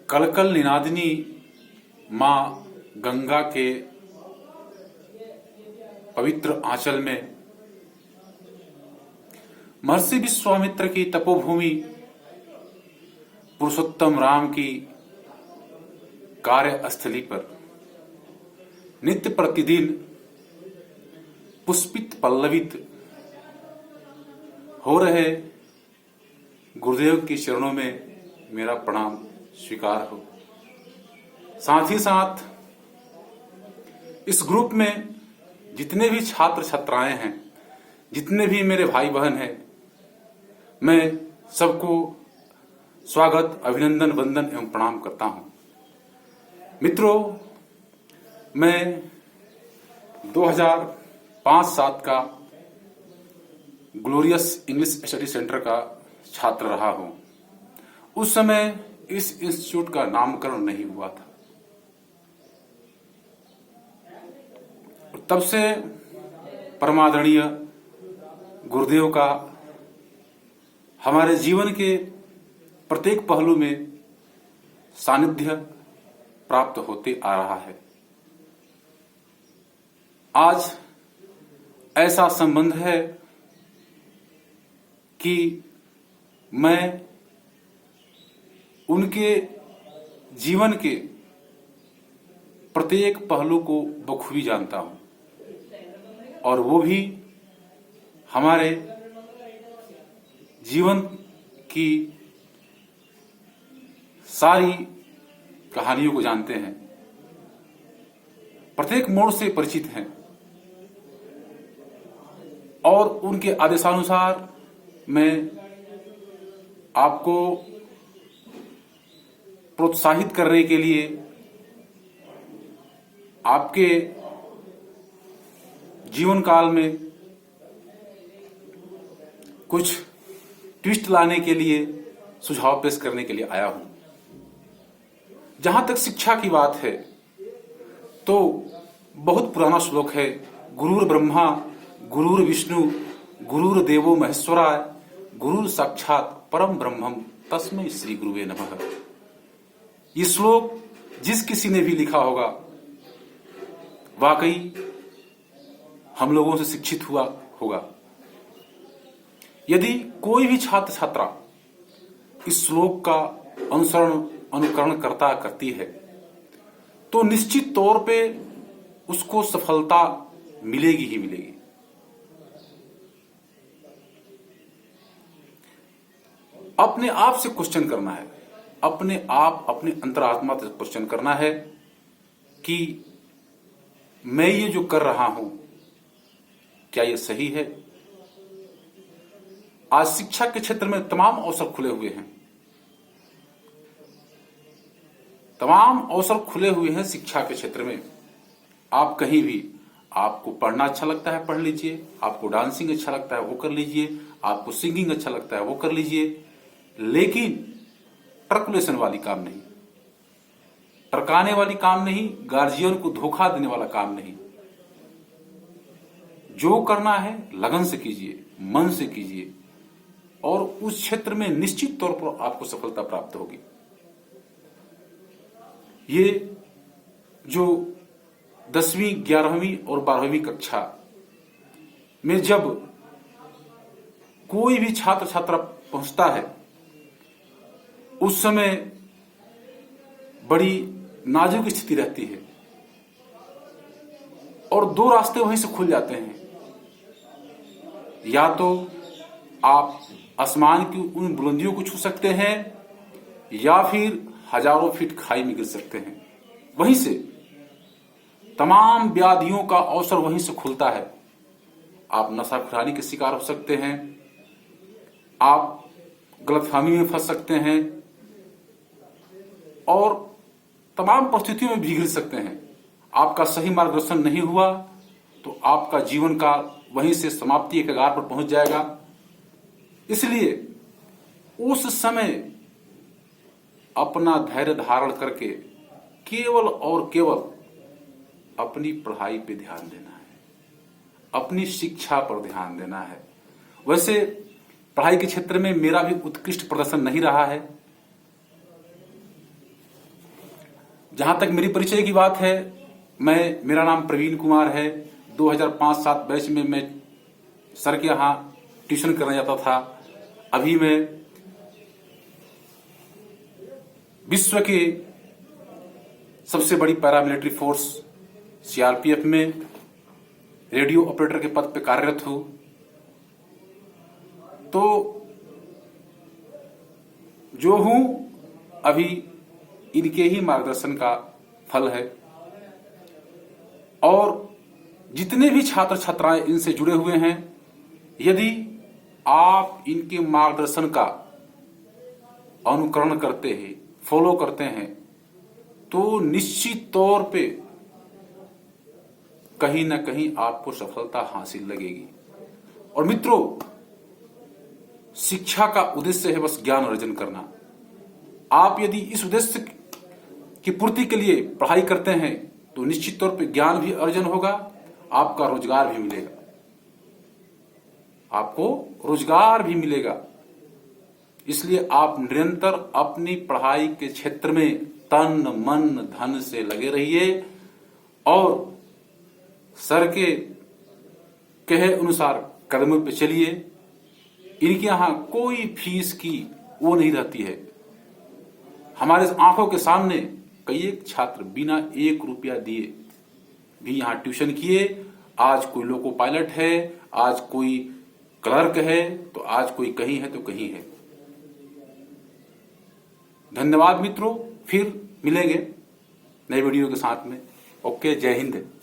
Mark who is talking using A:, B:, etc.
A: कलकल निनादिनी माँ गंगा के पवित्र आंचल में महर्षि विश्वामित्र की तपोभूमि पुरुषोत्तम राम की कार्यस्थली पर नित्य प्रतिदिन पुष्पित पल्लवित हो रहे गुरुदेव के चरणों में मेरा प्रणाम स्वीकार हो। साथ ही साथ इस ग्रुप में जितने भी छात्र छात्राएं हैं, जितने भी मेरे भाई बहन हैं, मैं सबको स्वागत, अभिनंदन, वंदन एवं प्रणाम करता हूं। मित्रों, मैं 2005-7 का ग्लोरियस इंग्लिश स्टडी सेंटर का छात्र रहा हूं। उस समय इस इंस्टीट्यूट का नामकरण नहीं हुआ था। तब से परमादरणीय गुरुदेव का हमारे जीवन के प्रत्येक पहलू में सानिध्य प्राप्त होते आ रहा है। आज ऐसा संबंध है कि मैं उनके जीवन के प्रत्येक पहलू को बखूबी जानता हूं और वो भी हमारे जीवन की सारी कहानियों को जानते हैं, प्रत्येक मोड़ से परिचित हैं और उनके आदेशानुसार मैं आपको प्रोत्साहित करने के लिए, आपके जीवन काल में कुछ ट्विस्ट लाने के लिए, सुझाव पेश करने के लिए आया हूं। जहां तक शिक्षा की बात है तो बहुत पुराना श्लोक है, गुरुर ब्रह्मा गुरुर विष्णु गुरुर देवो महेश्वराय गुरुर साक्षात परम ब्रह्मम तस्मै श्री गुरुवे नमः। ये श्लोक जिस किसी ने भी लिखा होगा, वाकई हम लोगों से शिक्षित हुआ होगा। यदि कोई भी छात्र छात्रा इस श्लोक का अनुकरण करती है तो निश्चित तौर पे उसको सफलता मिलेगी ही मिलेगी। अपने आप से क्वेश्चन करना है, अपने आप, अपने अंतरात्मा से क्वेश्चन करना है कि मैं ये जो कर रहा हूं क्या ये सही है। आज शिक्षा के क्षेत्र में तमाम अवसर खुले हुए हैं, तमाम अवसर खुले हुए हैं शिक्षा के क्षेत्र में। आप कहीं भी, आपको पढ़ना अच्छा लगता है पढ़ लीजिए, आपको डांसिंग अच्छा लगता है वो कर लीजिए, आपको सिंगिंग अच्छा लगता है वो कर लीजिए, लेकिन ट्रकुलेशन वाली काम नहीं, टरकाने वाली काम नहीं, गार्जियन को धोखा देने वाला काम नहीं। जो करना है लगन से कीजिए, मन से कीजिए और उस क्षेत्र में निश्चित तौर पर आपको सफलता प्राप्त होगी। ये जो 10वीं, 11वीं और 12वीं कक्षा में जब कोई भी छात्र छात्रा पहुंचता है, उस समय बड़ी नाजुक स्थिति रहती है और दो रास्ते वहीं से खुल जाते हैं। या तो आप आसमान की उन बुलंदियों को छू सकते हैं या फिर हजारों फीट खाई में गिर सकते हैं। वहीं से तमाम व्याधियों का अवसर वहीं से खुलता है। आप नशा खुरानी के शिकार हो सकते हैं, आप गलतफहमी में फंस सकते हैं और तमाम परिस्थितियों में भी गिर सकते हैं। आपका सही मार्गदर्शन नहीं हुआ तो आपका जीवन काल वहीं से समाप्ति के कगार पर पहुंच जाएगा। इसलिए उस समय अपना धैर्य धारण करके केवल और केवल अपनी पढ़ाई पे ध्यान देना है, अपनी शिक्षा पर ध्यान देना है। वैसे पढ़ाई के क्षेत्र में मेरा भी उत्कृष्ट प्रदर्शन नहीं रहा है, जहां तक मेरी परिचय की बात है, मेरा नाम प्रवीण कुमार है। 2005-7 बैच में मैं सर के यहाँ ट्यूशन करने जाता था। अभी मैं विश्व के सबसे बड़ी पैरामिलिट्री फोर्स सीआरपीएफ में रेडियो ऑपरेटर के पद पर कार्यरत हूं। तो जो हूं अभी इनके ही मार्गदर्शन का फल है, और जितने भी छात्र छात्राएं इनसे जुड़े हुए हैं, यदि आप इनके मार्गदर्शन का अनुकरण करते हैं, फॉलो करते हैं, तो निश्चित तौर पे कहीं ना कहीं आपको सफलता हासिल लगेगी। और मित्रों, शिक्षा का उद्देश्य है बस ज्ञान अर्जन करना। आप यदि इस उद्देश्य की पूर्ति के लिए पढ़ाई करते हैं तो निश्चित तौर पे ज्ञान भी अर्जन होगा, आपका रोजगार भी मिलेगा, आपको रोजगार भी मिलेगा। इसलिए आप निरंतर अपनी पढ़ाई के क्षेत्र में तन मन धन से लगे रहिए और सर के कहे अनुसार कदमों पे चलिए। इनके यहाँ कोई फीस की वो नहीं रहती है। हमारे आंखों के सामने कई एक छात्र बिना 1 रुपया दिए भी यहाँ ट्यूशन किए। आज कोई लोको पायलट है, आज कोई क्लर्क है, तो आज कोई कहीं है तो कहीं है। धन्यवाद मित्रों, फिर मिलेंगे नए वीडियो के साथ में। ओके, जय हिंद।